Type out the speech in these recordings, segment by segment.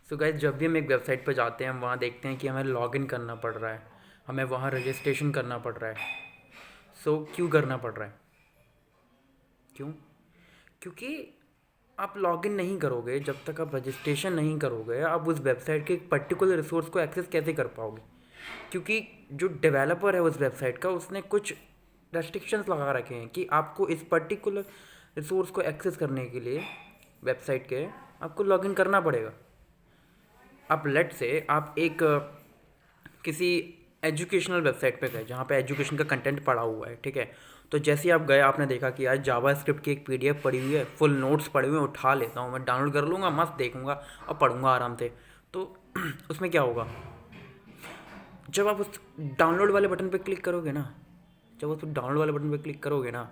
So guys, जब भी हम एक वेबसाइट पर जाते हैं हम वहाँ देखते हैं कि हमें लॉगिन करना पड़ रहा है, हमें वहाँ रजिस्ट्रेशन करना पड़ रहा है। सो क्यों करना पड़ रहा है? क्यों? क्योंकि आप लॉगिन नहीं करोगे, जब तक आप रजिस्ट्रेशन नहीं करोगे आप उस वेबसाइट के एक पर्टिकुलर रिसोर्स को एक्सेस कैसे कर पाओगे? क्योंकि जो डेवलपर है उस वेबसाइट का, उसने कुछ रेस्ट्रिक्शंस लगा रखे हैं कि आपको इस पर्टिकुलर रिसोर्स को एक्सेस करने के लिए वेबसाइट के आपको लॉगिन करना पड़ेगा। आप लेट से आप एक किसी एजुकेशनल वेबसाइट पे गए जहाँ पे एजुकेशन का कंटेंट पड़ा हुआ है, ठीक है। तो जैसे ही आप गए, आपने देखा कि यार जावा स्क्रिप्ट की एक पीडीएफ पड़ी हुई है, फुल नोट्स पड़े हुए हैं, उठा लेता हूँ, मैं डाउनलोड कर लूँगा, मस्त देखूँगा और पढ़ूँगा आराम से। तो उसमें क्या होगा? जब आप उस डाउनलोड वाले बटन पे क्लिक करोगे ना, जब उस डाउनलोड वाले बटन पे क्लिक करोगे ना,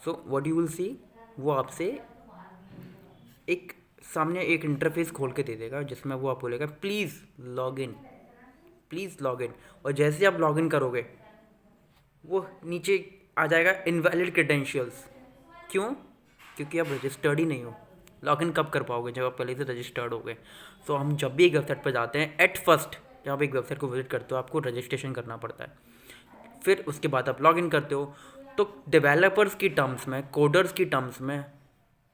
so what you will see, वो आपसे एक सामने एक इंटरफेस खोल के दे देगा जिसमें वो आप बोलेगा please log in, please log in. और जैसे ही आप लॉग इन करोगे, वो नीचे आ जाएगा इनवैलिड क्रेडेंशियल्स। क्यों? क्योंकि आप रजिस्टर्ड ही नहीं हो। लॉगिन कब कर पाओगे? जब आप पहले से रजिस्टर्ड हो गए। सो हम जब भी एक वेबसाइट पर जाते हैं, एट फर्स्ट जब आप एक वेबसाइट को विजिट करते हो आपको रजिस्ट्रेशन करना पड़ता है, फिर उसके बाद आप लॉगिन करते हो। तो डेवलपर्स की टर्म्स में, कोडर्स की टर्म्स में,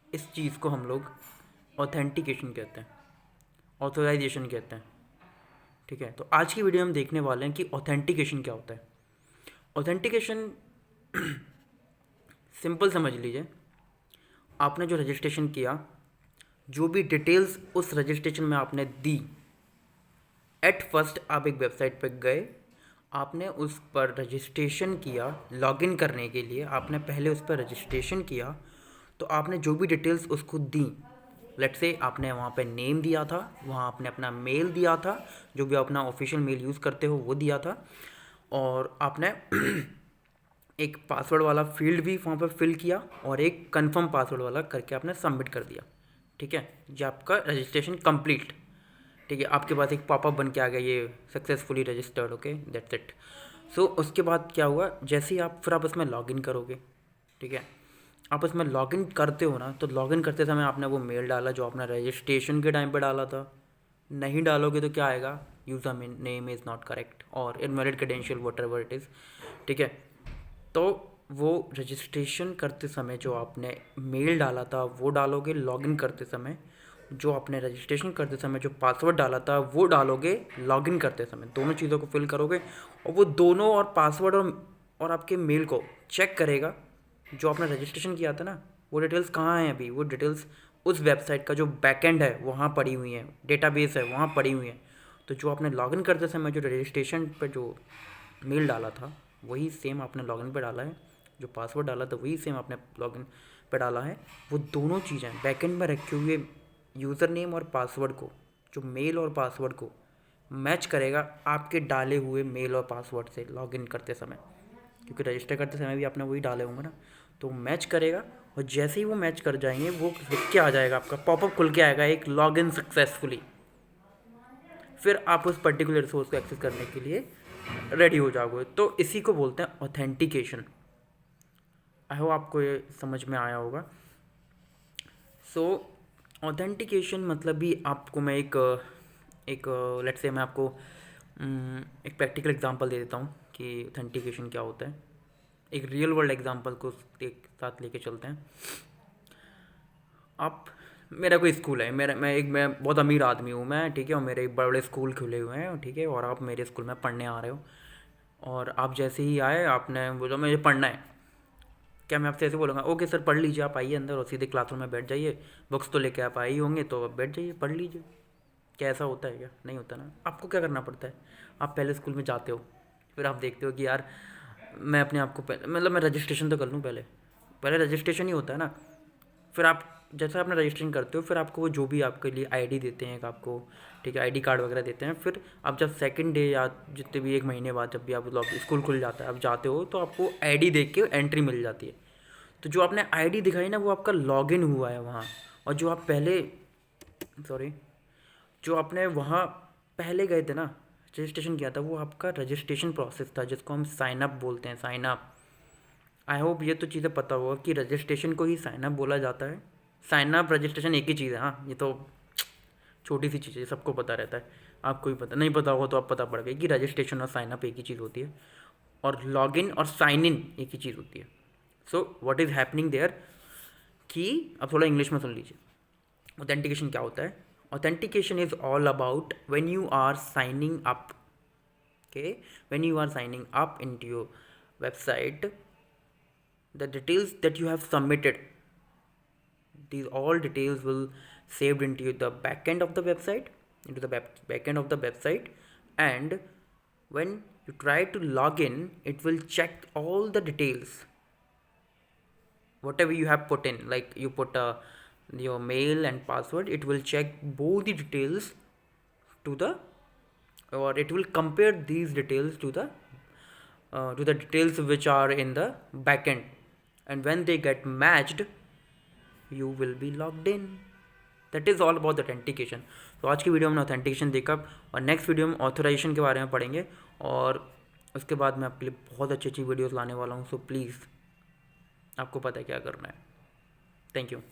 इस चीज़ को हम लोग ऑथेंटिकेशन कहते हैं, ऑथोराइजेशन कहते हैं, ठीक है। तो आज की वीडियो में हम देखने वाले हैं कि ऑथेंटिकेशन क्या होता है। ऑथेंटिकेशन सिंपल समझ लीजिए, आपने जो रजिस्ट्रेशन किया, जो भी डिटेल्स उस रजिस्ट्रेशन में आपने दी, एट फर्स्ट आप एक वेबसाइट पर गए, आपने उस पर रजिस्ट्रेशन किया। लॉगिन करने के लिए आपने पहले उस पर रजिस्ट्रेशन किया, तो आपने जो भी डिटेल्स उसको दी, लेट से आपने वहाँ पे नेम दिया था, वहाँ आपने अपना मेल दिया था, जो भी अपना ऑफिशियल मेल यूज़ करते हो वो दिया था, और आपने एक पासवर्ड वाला फील्ड भी वहाँ पर फिल किया और एक कंफर्म पासवर्ड वाला करके आपने सबमिट कर दिया, ठीक है। ये आपका रजिस्ट्रेशन कंप्लीट, ठीक है। आपके पास एक पॉपअप बन के आ गया, ये successfully registered, okay, that's it. So उसके बाद क्या हुआ? जैसे ही आप फिर आप उसमें लॉगिन करोगे, ठीक है। आप उसमें लॉगिन करते हो ना, तो लॉगिन करते समय आपने वो मेल डाला जो आपने रजिस्ट्रेशन के टाइम पे डाला था। नहीं डालोगे तो क्या आएगा? User name is not correct और invalid credential whatever it is, ठीक है। तो वो रजिस्ट्रेशन करते समय जो आपने मेल डाला था वो डालोगे, लॉगिन करते समय जो आपने रजिस्ट्रेशन करते समय जो पासवर्ड डाला था वो डालोगे, लॉगिन करते समय दोनों चीज़ों को फिल करोगे, और वो दोनों और पासवर्ड और आपके मेल को चेक करेगा। जो आपने रजिस्ट्रेशन किया था ना, वो डिटेल्स कहाँ हैं अभी? वो डिटेल्स उस वेबसाइट का जो बैकएंड है वहाँ पड़ी हुई हैं, डेटाबेस है वहाँ पड़ी हुई हैं। तो जो आपने लॉगिन करते समय जो रजिस्ट्रेशन पर जो मेल डाला था वही सेम आपने लॉगिन पे डाला है, जो पासवर्ड डाला था वही सेम आपने लॉगिन पे डाला है। वो दोनों चीज़ें बैकएंड में रखे हुए यूज़र नेम और पासवर्ड को, जो मेल और पासवर्ड को मैच करेगा आपके डाले हुए मेल और पासवर्ड से लॉगिन करते समय, क्योंकि रजिस्टर करते समय भी आपने वही डाले होंगे ना, तो मैच करेगा। और जैसे ही वो मैच कर जाएंगे वो लिख के आ जाएगा, आपका पॉपअप खुल के आएगा एक लॉगिन सक्सेसफुली। फिर आप उस पर्टिकुलर रिसोर्स को एक्सेस करने के लिए रेडी हो जाओगे। तो इसी को बोलते हैं ऑथेंटिकेशन। आई होप आपको ये समझ में आया होगा। सो ऑथेंटिकेशन मतलब भी आपको मैं एक लेट से मैं आपको एक प्रैक्टिकल एग्जांपल दे देता हूँ कि ऑथेंटिकेशन क्या होता है। एक रियल वर्ल्ड एग्जांपल को एक साथ लेके चलते हैं। आप, मेरा कोई स्कूल है, मैं बहुत अमीर आदमी हूँ मैं, ठीक है, और मेरे बड़े बड़े स्कूल खुले हुए हैं, ठीक है, और आप मेरे स्कूल में पढ़ने आ रहे हो, और आप जैसे ही आए आपने बोला मुझे पढ़ना है। क्या मैं आपसे ऐसे बोलूँगा ओके सर पढ़ लीजिए, आप आइए अंदर और सीधे क्लासरूम में बैठ जाइए, बुक्स तो लेके आप आए ही होंगे तो आप बैठ जाइए पढ़ लीजिए? क्या ऐसा होता है? क्या नहीं होता ना। आपको क्या करना पड़ता है? आप पहले स्कूल में जाते हो, फिर आप देखते हो कि यार मैं अपने आप को पहले, मतलब मैं रजिस्ट्रेशन तो कर लूँ, पहले पहले रजिस्ट्रेशन ही होता है ना। फिर आप जैसे आपने रजिस्ट्रेशन करते हो, फिर आपको वो जो भी आपके लिए आईडी देते हैं, एक आपको, ठीक है, आईडी कार्ड वगैरह देते हैं। फिर आप जब सेकंड डे या जितने भी एक महीने बाद जब भी आप स्कूल खुल जाता है आप जाते हो, तो आपको आईडी देख के एंट्री मिल जाती है। तो जो आपने आईडी दिखाई ना वो आपका लॉगिन हुआ है वहाँ। और जो आप पहले, सॉरी, जो आपने वहाँ पहले गए थे ना, रजिस्ट्रेशन किया था, वो आपका रजिस्ट्रेशन प्रोसेस था जिसको हम साइन अप बोलते हैं, साइन अप। आई होप ये तो चीज़ें पता होगा कि रजिस्ट्रेशन को ही साइन अप बोला जाता है। साइन अप रजिस्ट्रेशन एक ही चीज़ है, हाँ, ये तो छोटी सी चीज़ है, सबको पता रहता है, आपको भी पता नहीं पता होगा तो आप पता पड़ गया कि रजिस्ट्रेशन और साइन अप एक ही चीज़ होती है और लॉग इन और साइन इन एक ही चीज़ होती है। So what is happening there कि अब थोड़ा इंग्लिश में सुन लीजिए, ऑथेंटिकेशन क्या होता है। Authentication is all about when you are signing up, okay, when you are signing up into your website, the details that you have submitted, these all details will saved into the backend of the website, into the backend of the website, and when you try to log in, it will check all the details whatever you have put in, like you put your mail and password, it will check both the details to the, or it will compare these details to the details which are in the backend, and when they get matched you will be logged in. That is all about authentication. तो आज की video में authentication देखा, और next video में authorisation के बारे में पढ़ेंगे, और उसके बाद मैं आपके लिए बहुत अच्छी अच्छी वीडियोस लाने वाला हूँ। सो प्लीज़ आपको पता है क्या करना है। Thank you.